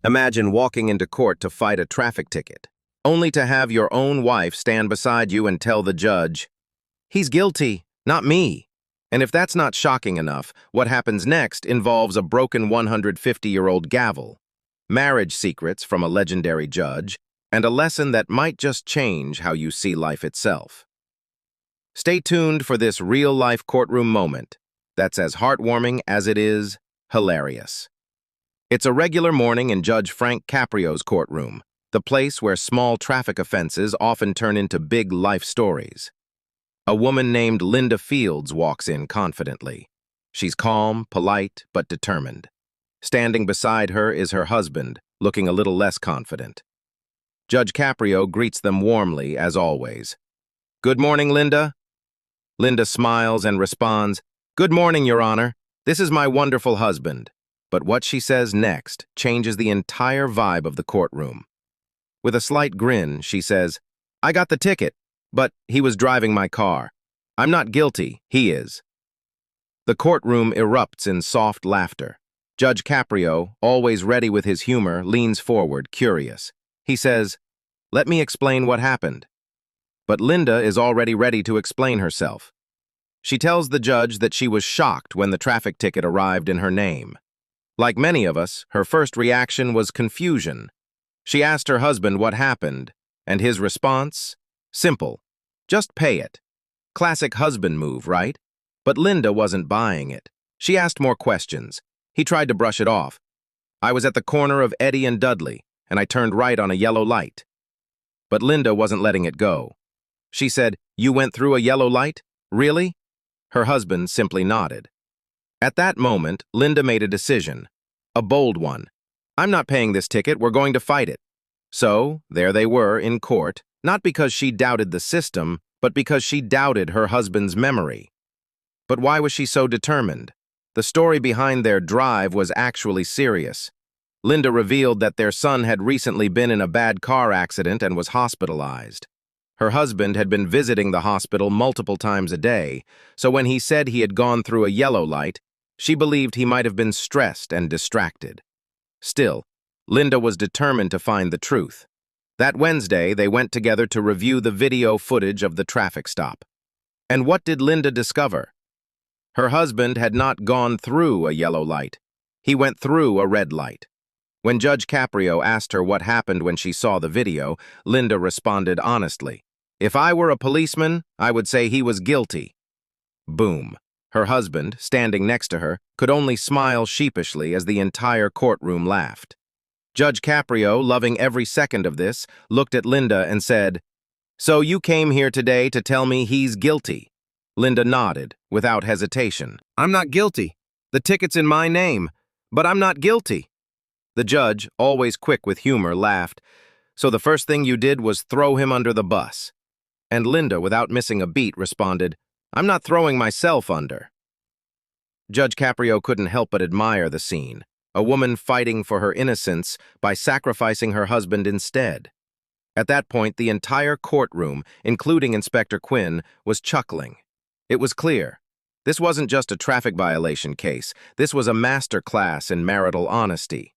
Imagine walking into court to fight a traffic ticket, only to have your own wife stand beside you and tell the judge, "He's guilty, not me." And if that's not shocking enough, what happens next involves a broken 150-year-old gavel, marriage secrets from a legendary judge, and a lesson that might just change how you see life itself. Stay tuned for this real-life courtroom moment that's as heartwarming as it is hilarious. It's a regular morning in Judge Frank Caprio's courtroom, the place where small traffic offenses often turn into big life stories. A woman named Linda Fields walks in confidently. She's calm, polite, but determined. Standing beside her is her husband, looking a little less confident. Judge Caprio greets them warmly, as always. "Good morning, Linda." Linda smiles and responds, "Good morning, Your Honor. This is my wonderful husband." But what she says next changes the entire vibe of the courtroom. With a slight grin, she says, "I got the ticket, but he was driving my car. I'm not guilty, he is." The courtroom erupts in soft laughter. Judge Caprio, always ready with his humor, leans forward, curious. He says, "Let me explain what happened." But Linda is already ready to explain herself. She tells the judge that she was shocked when the traffic ticket arrived in her name. Like many of us, her first reaction was confusion. She asked her husband what happened, and his response? Simple. Just pay it. Classic husband move, right? But Linda wasn't buying it. She asked more questions. He tried to brush it off. "I was at the corner of Eddie and Dudley, and I turned right on a yellow light." But Linda wasn't letting it go. She said, "You went through a yellow light? Really?" Her husband simply nodded. At that moment, Linda made a decision, a bold one. "I'm not paying this ticket, we're going to fight it." So, there they were in court, not because she doubted the system, but because she doubted her husband's memory. But why was she so determined? The story behind their drive was actually serious. Linda revealed that their son had recently been in a bad car accident and was hospitalized. Her husband had been visiting the hospital multiple times a day, so when he said he had gone through a yellow light, she believed he might have been stressed and distracted. Still, Linda was determined to find the truth. That Wednesday, they went together to review the video footage of the traffic stop. And what did Linda discover? Her husband had not gone through a yellow light. He went through a red light. When Judge Caprio asked her what happened when she saw the video, Linda responded honestly, "If I were a policeman, I would say he was guilty." Boom. Her husband, standing next to her, could only smile sheepishly as the entire courtroom laughed. Judge Caprio, loving every second of this, looked at Linda and said, "So you came here today to tell me he's guilty?" Linda nodded, without hesitation. "I'm not guilty. The ticket's in my name, but I'm not guilty." The judge, always quick with humor, laughed. "So the first thing you did was throw him under the bus." And Linda, without missing a beat, responded, "I'm not throwing myself under." Judge Caprio couldn't help but admire the scene, a woman fighting for her innocence by sacrificing her husband instead. At that point, the entire courtroom, including Inspector Quinn, was chuckling. It was clear. This wasn't just a traffic violation case. This was a master class in marital honesty.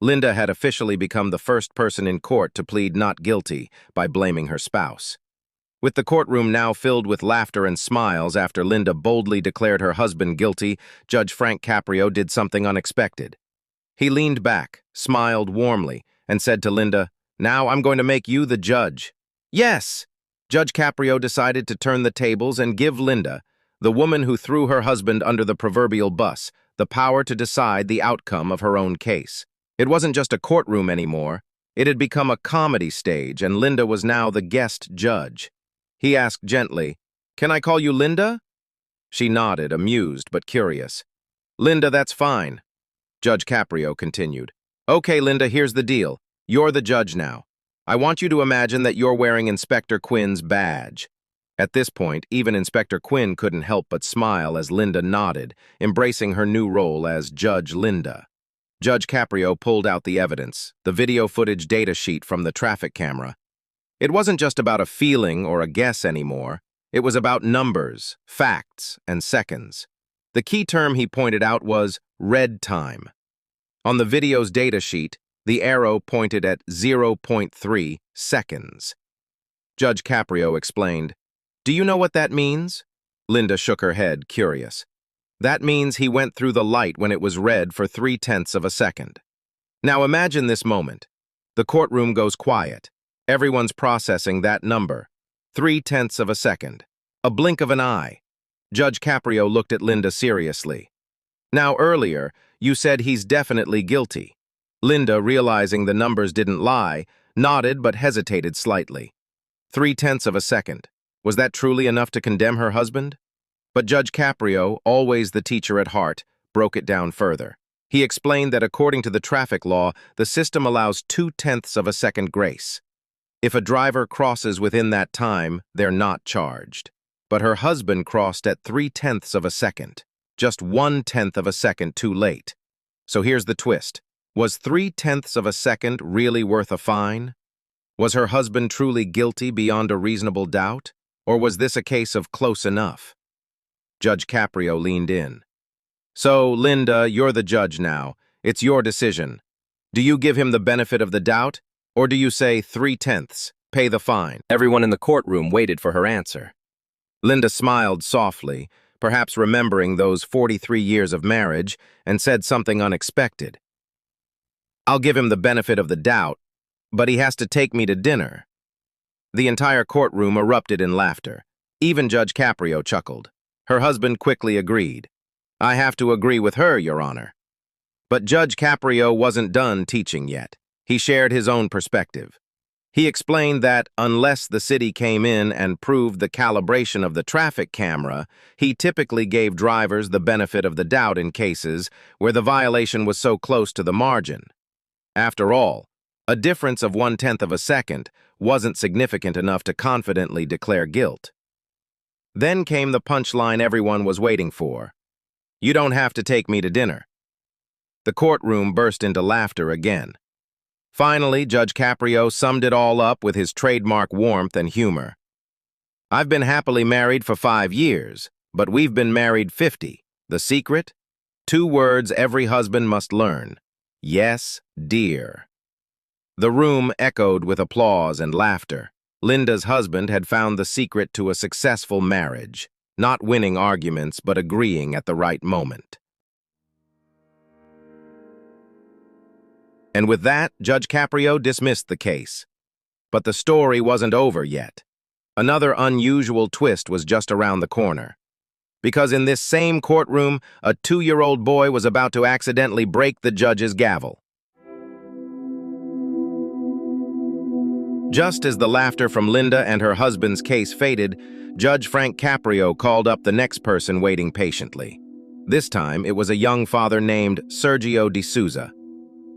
Linda had officially become the first person in court to plead not guilty by blaming her spouse. With the courtroom now filled with laughter and smiles after Linda boldly declared her husband guilty, Judge Frank Caprio did something unexpected. He leaned back, smiled warmly, and said to Linda, "Now I'm going to make you the judge." Yes! Judge Caprio decided to turn the tables and give Linda, the woman who threw her husband under the proverbial bus, the power to decide the outcome of her own case. It wasn't just a courtroom anymore. It had become a comedy stage, and Linda was now the guest judge. He asked gently, "Can I call you Linda?" She nodded, amused but curious. "Linda, that's fine." Judge Caprio continued. "Okay, Linda, here's the deal. You're the judge now. I want you to imagine that you're wearing Inspector Quinn's badge." At this point, even Inspector Quinn couldn't help but smile as Linda nodded, embracing her new role as Judge Linda. Judge Caprio pulled out the evidence, the video footage data sheet from the traffic camera. It wasn't just about a feeling or a guess anymore. It was about numbers, facts, and seconds. The key term he pointed out was red time. On the video's data sheet, The arrow pointed at 0.3 seconds. Judge Caprio explained, "Do you know what that means?" Linda shook her head, curious. "That means he went through the light when it was red for 3/10 of a second." Now imagine this moment. The courtroom goes quiet. Everyone's processing that number. 3/10 of a second. A blink of an eye. Judge Caprio looked at Linda seriously. "Now earlier, you said he's definitely guilty." Linda, realizing the numbers didn't lie, nodded but hesitated slightly. 3/10 of a second. Was that truly enough to condemn her husband? But Judge Caprio, always the teacher at heart, broke it down further. He explained that according to the traffic law, the system allows 2/10 of a second grace. If a driver crosses within that time, they're not charged. But her husband crossed at 3/10 of a second, just 1/10 of a second too late. So here's the twist. Was 3/10 of a second really worth a fine? Was her husband truly guilty beyond a reasonable doubt? Or was this a case of close enough? Judge Caprio leaned in. "So, Linda, you're the judge now. It's your decision. Do you give him the benefit of the doubt, or do you say 3/10, pay the fine?" Everyone in the courtroom waited for her answer. Linda smiled softly, perhaps remembering those 43 years of marriage, and said something unexpected. "I'll give him the benefit of the doubt, but he has to take me to dinner." The entire courtroom erupted in laughter. Even Judge Caprio chuckled. Her husband quickly agreed. "I have to agree with her, Your Honor." But Judge Caprio wasn't done teaching yet. He shared his own perspective. He explained that unless the city came in and proved the calibration of the traffic camera, he typically gave drivers the benefit of the doubt in cases where the violation was so close to the margin. After all, a difference of 1/10 of a second wasn't significant enough to confidently declare guilt. Then came the punchline everyone was waiting for. "You don't have to take me to dinner." The courtroom burst into laughter again. Finally, Judge Caprio summed it all up with his trademark warmth and humor. "I've been happily married for 5 years, but we've been married 50. The secret? 2 words every husband must learn. Yes, dear." The room echoed with applause and laughter. Linda's husband had found the secret to a successful marriage, not winning arguments but agreeing at the right moment. And with that, Judge Caprio dismissed the case. But the story wasn't over yet. Another unusual twist was just around the corner. Because in this same courtroom, a 2-year-old boy was about to accidentally break the judge's gavel. Just as the laughter from Linda and her husband's case faded, Judge Frank Caprio called up the next person waiting patiently. This time, it was a young father named Sergio de Souza.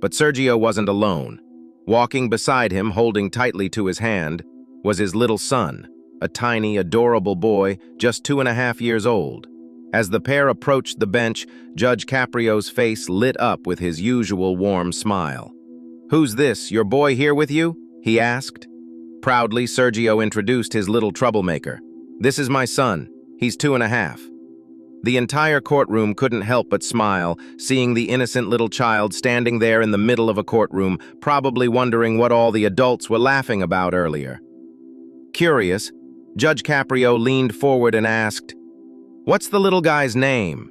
But Sergio wasn't alone. Walking beside him, holding tightly to his hand, was his little son, a tiny, adorable boy just 2.5 years old. As the pair approached the bench, Judge Caprio's face lit up with his usual warm smile. "Who's this, your boy here with you?" he asked. Proudly, Sergio introduced his little troublemaker. "This is my son. He's 2.5. The entire courtroom couldn't help but smile, seeing the innocent little child standing there in the middle of a courtroom, probably wondering what all the adults were laughing about earlier. Curious, Judge Caprio leaned forward and asked, "What's the little guy's name?"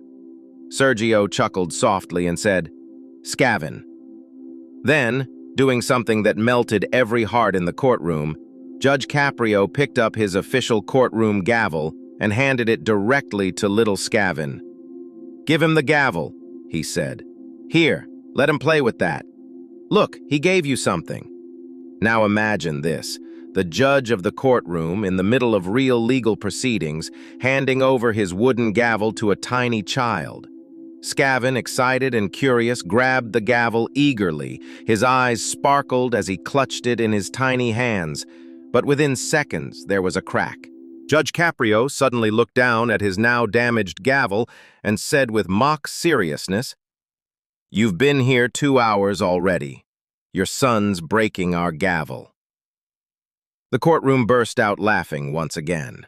Sergio chuckled softly and said, "Scavin." Then, doing something that melted every heart in the courtroom, Judge Caprio picked up his official courtroom gavel and handed it directly to little Scavin. "Give him the gavel," he said. "Here, let him play with that. Look, he gave you something." Now imagine this, the judge of the courtroom in the middle of real legal proceedings, handing over his wooden gavel to a tiny child. Scavin, excited and curious, grabbed the gavel eagerly. His eyes sparkled as he clutched it in his tiny hands, but within seconds there was a crack. Judge Caprio suddenly looked down at his now damaged gavel and said with mock seriousness, "You've been here 2 hours already. Your son's breaking our gavel." The courtroom burst out laughing once again.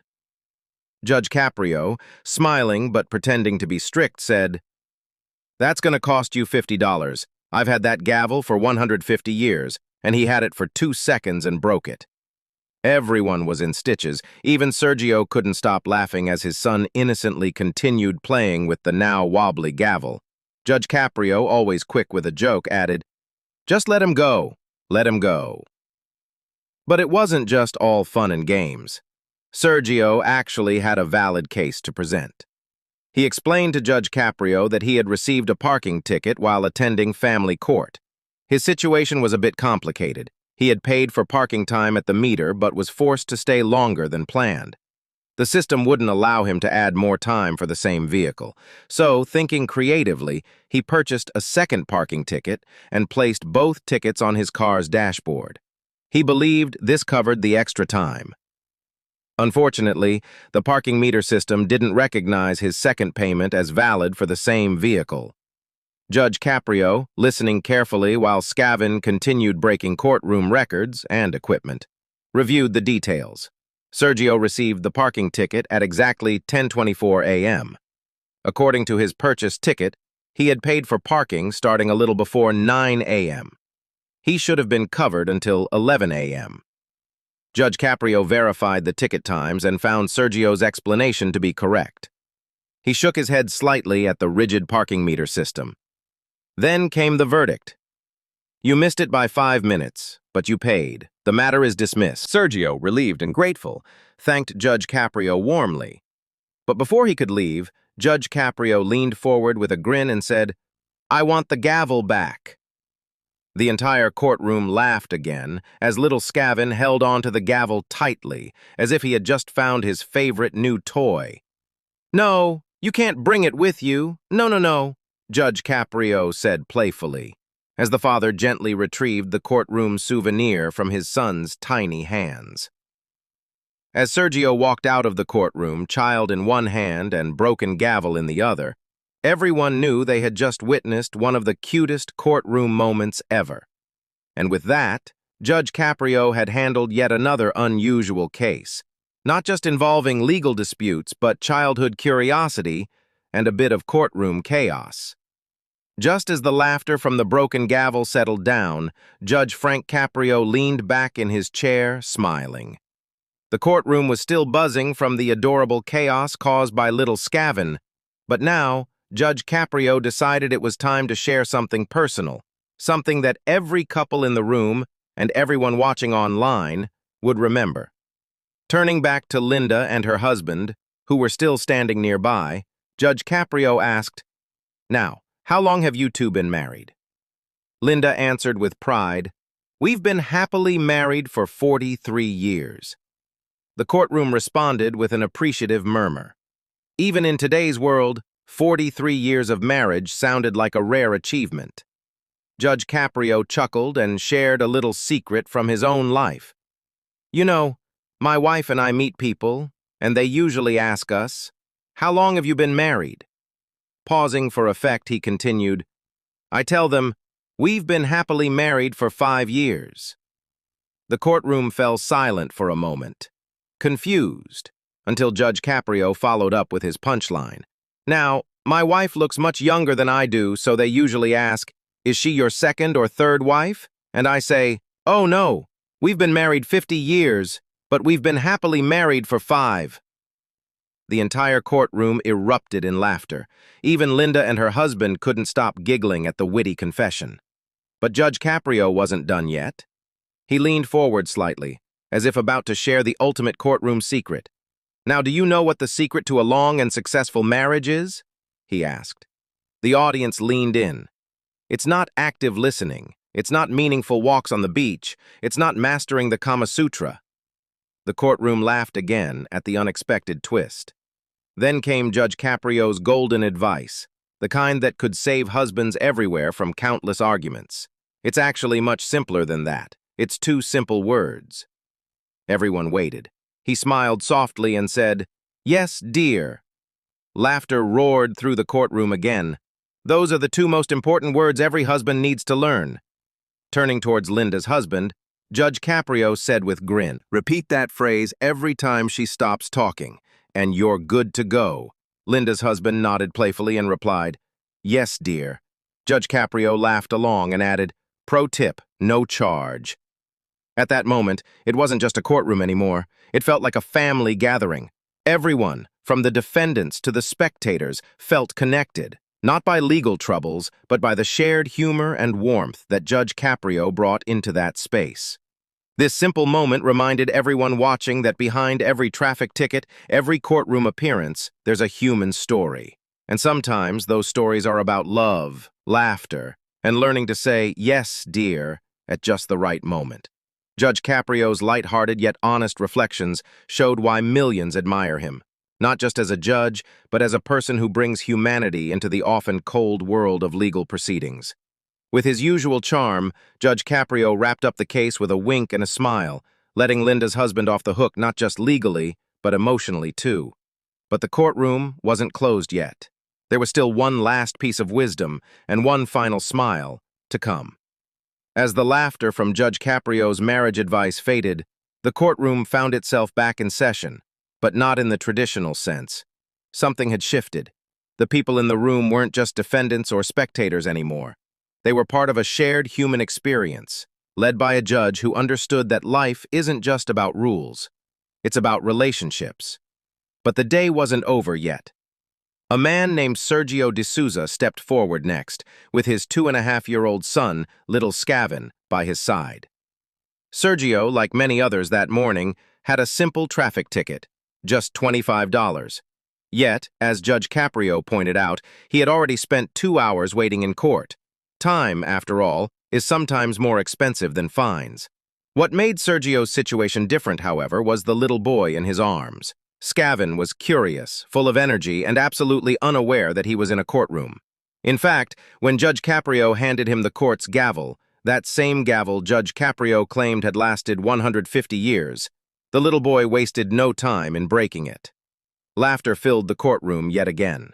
Judge Caprio, smiling but pretending to be strict, said, "That's going to cost you $50. I've had that gavel for 150 years, and he had it for 2 seconds and broke it. Everyone was in stitches. Even Sergio couldn't stop laughing as his son innocently continued playing with the now wobbly gavel. Judge Caprio, always quick with a joke, added, "Just let him go. Let him go." But it wasn't just all fun and games. Sergio actually had a valid case to present. He explained to Judge Caprio that he had received a parking ticket while attending family court. His situation was a bit complicated. He had paid for parking time at the meter but was forced to stay longer than planned. The system wouldn't allow him to add more time for the same vehicle. So, thinking creatively, he purchased a second parking ticket and placed both tickets on his car's dashboard. He believed this covered the extra time. Unfortunately, the parking meter system didn't recognize his second payment as valid for the same vehicle. Judge Caprio, listening carefully while Scavin continued breaking courtroom records and equipment, reviewed the details. Sergio received the parking ticket at exactly 10:24 a.m. According to his purchase ticket, he had paid for parking starting a little before 9 a.m. He should have been covered until 11 a.m. Judge Caprio verified the ticket times and found Sergio's explanation to be correct. He shook his head slightly at the rigid parking meter system. Then came the verdict. "You missed it by 5 minutes, but you paid. The matter is dismissed." Sergio, relieved and grateful, thanked Judge Caprio warmly. But before he could leave, Judge Caprio leaned forward with a grin and said, "I want the gavel back." The entire courtroom laughed again as little Scavin held onto the gavel tightly, as if he had just found his favorite new toy. "No, you can't bring it with you. No, no, no," Judge Caprio said playfully, as the father gently retrieved the courtroom souvenir from his son's tiny hands. As Sergio walked out of the courtroom, child in one hand and broken gavel in the other, everyone knew they had just witnessed one of the cutest courtroom moments ever. And with that, Judge Caprio had handled yet another unusual case, not just involving legal disputes, but childhood curiosity and a bit of courtroom chaos. Just as the laughter from the broken gavel settled down, Judge Frank Caprio leaned back in his chair, smiling. The courtroom was still buzzing from the adorable chaos caused by little Scavin, but now, Judge Caprio decided it was time to share something personal, something that every couple in the room and everyone watching online would remember. Turning back to Linda and her husband, who were still standing nearby, Judge Caprio asked, "Now, how long have you two been married?" Linda answered with pride, "We've been happily married for 43 years. The courtroom responded with an appreciative murmur. Even in today's world, 43 years of marriage sounded like a rare achievement. Judge Caprio chuckled and shared a little secret from his own life. "You know, my wife and I meet people, and they usually ask us, 'How long have you been married?' Pausing for effect, he continued, 'I tell them, we've been happily married for 5 years. The courtroom fell silent for a moment, confused, until Judge Caprio followed up with his punchline. "Now, my wife looks much younger than I do, so they usually ask, 'Is she your second or third wife?' And I say, 'Oh no, we've been married 50 years, but we've been happily married for 5. The entire courtroom erupted in laughter. Even Linda and her husband couldn't stop giggling at the witty confession. But Judge Caprio wasn't done yet. He leaned forward slightly, as if about to share the ultimate courtroom secret. "Now, do you know what the secret to a long and successful marriage is?" he asked. The audience leaned in. It's not active listening. It's not meaningful walks on the beach. It's not mastering the Kama Sutra. The courtroom laughed again at the unexpected twist. Then came Judge Caprio's golden advice, the kind that could save husbands everywhere from countless arguments. It's actually much simpler than that. It's 2 simple words. Everyone waited. He smiled softly and said, "Yes, dear." Laughter roared through the courtroom again. "Those are the 2 most important words every husband needs to learn." Turning towards Linda's husband, Judge Caprio said with grin, "Repeat that phrase every time she stops talking, and you're good to go." Linda's husband nodded playfully and replied, "Yes, dear." Judge Caprio laughed along and added, "Pro tip, no charge." At that moment, it wasn't just a courtroom anymore. It felt like a family gathering. Everyone, from the defendants to the spectators, felt connected, not by legal troubles, but by the shared humor and warmth that Judge Caprio brought into that space. This simple moment reminded everyone watching that behind every traffic ticket, every courtroom appearance, there's a human story. And sometimes those stories are about love, laughter, and learning to say, "Yes, dear," at just the right moment. Judge Caprio's light-hearted yet honest reflections showed why millions admire him, not just as a judge, but as a person who brings humanity into the often cold world of legal proceedings. With his usual charm, Judge Caprio wrapped up the case with a wink and a smile, letting Linda's husband off the hook not just legally, but emotionally too. But the courtroom wasn't closed yet. There was still one last piece of wisdom and one final smile to come. As the laughter from Judge Caprio's marriage advice faded, the courtroom found itself back in session, but not in the traditional sense. Something had shifted. The people in the room weren't just defendants or spectators anymore. They were part of a shared human experience, led by a judge who understood that life isn't just about rules. It's about relationships. But the day wasn't over yet. A man named Sergio D'Souza stepped forward next, with his 2.5-year-old son, little Scavin, by his side. Sergio, like many others that morning, had a simple traffic ticket, just $25. Yet, as Judge Caprio pointed out, he had already spent 2 hours waiting in court. Time, after all, is sometimes more expensive than fines. What made Sergio's situation different, however, was the little boy in his arms. Scavin was curious, full of energy, and absolutely unaware that he was in a courtroom. In fact, when Judge Caprio handed him the court's gavel, that same gavel Judge Caprio claimed had lasted 150 years, the little boy wasted no time in breaking it. Laughter filled the courtroom yet again.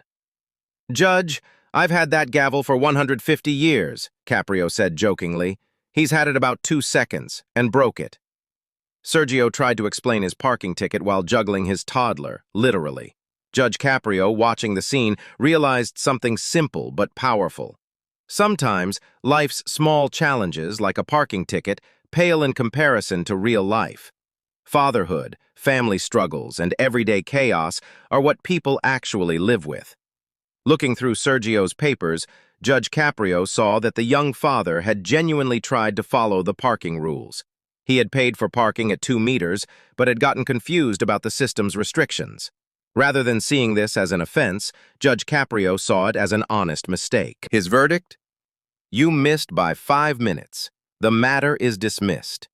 "Judge, I've had that gavel for 150 years, Caprio said jokingly. "He's had it about 2 seconds and broke it." Sergio tried to explain his parking ticket while juggling his toddler, literally. Judge Caprio, watching the scene, realized something simple but powerful. Sometimes, life's small challenges, like a parking ticket, pale in comparison to real life. Fatherhood, family struggles, and everyday chaos are what people actually live with. Looking through Sergio's papers, Judge Caprio saw that the young father had genuinely tried to follow the parking rules. He had paid for parking at 2 meters, but had gotten confused about the system's restrictions. Rather than seeing this as an offense, Judge Caprio saw it as an honest mistake. His verdict? "You missed by 5 minutes. The matter is dismissed."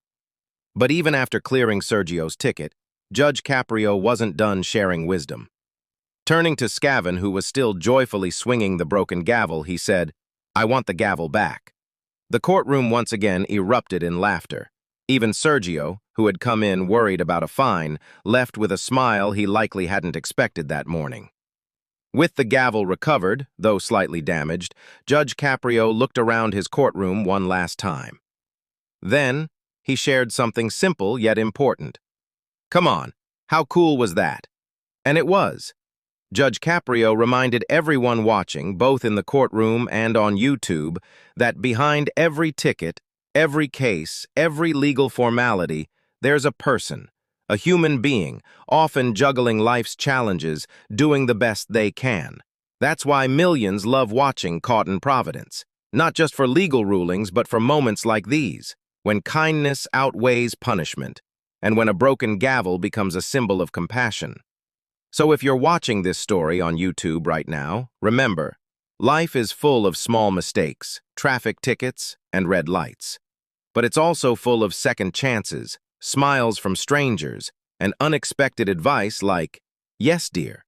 But even after clearing Sergio's ticket, Judge Caprio wasn't done sharing wisdom. Turning to Scavin, who was still joyfully swinging the broken gavel, he said, "I want the gavel back." The courtroom once again erupted in laughter. Even Sergio, who had come in worried about a fine, left with a smile he likely hadn't expected that morning. With the gavel recovered, though slightly damaged, Judge Caprio looked around his courtroom one last time. Then, he shared something simple yet important. "Come on, how cool was that?" And it was. Judge Caprio reminded everyone watching, both in the courtroom and on YouTube, that behind every ticket, every case, every legal formality, there's a person, a human being, often juggling life's challenges, doing the best they can. That's why millions love watching Caught in Providence, not just for legal rulings, but for moments like these, when kindness outweighs punishment, and when a broken gavel becomes a symbol of compassion. So if you're watching this story on YouTube right now, remember, life is full of small mistakes, traffic tickets, and red lights. But it's also full of second chances, smiles from strangers, and unexpected advice like, "Yes, dear."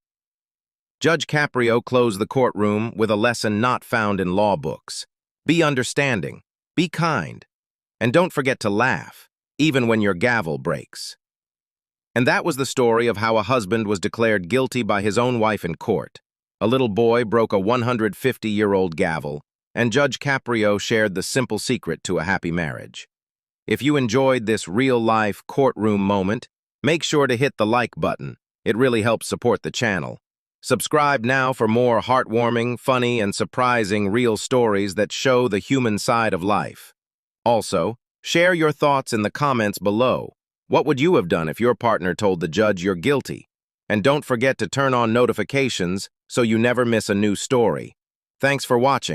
Judge Caprio closed the courtroom with a lesson not found in law books. Be understanding, be kind, and don't forget to laugh, even when your gavel breaks. And that was the story of how a husband was declared guilty by his own wife in court. A little boy broke a 150-year-old gavel, and Judge Caprio shared the simple secret to a happy marriage. If you enjoyed this real-life courtroom moment, make sure to hit the like button. It really helps support the channel. Subscribe now for more heartwarming, funny, and surprising real stories that show the human side of life. Also, share your thoughts in the comments below. What would you have done if your partner told the judge you're guilty? And don't forget to turn on notifications so you never miss a new story. Thanks for watching.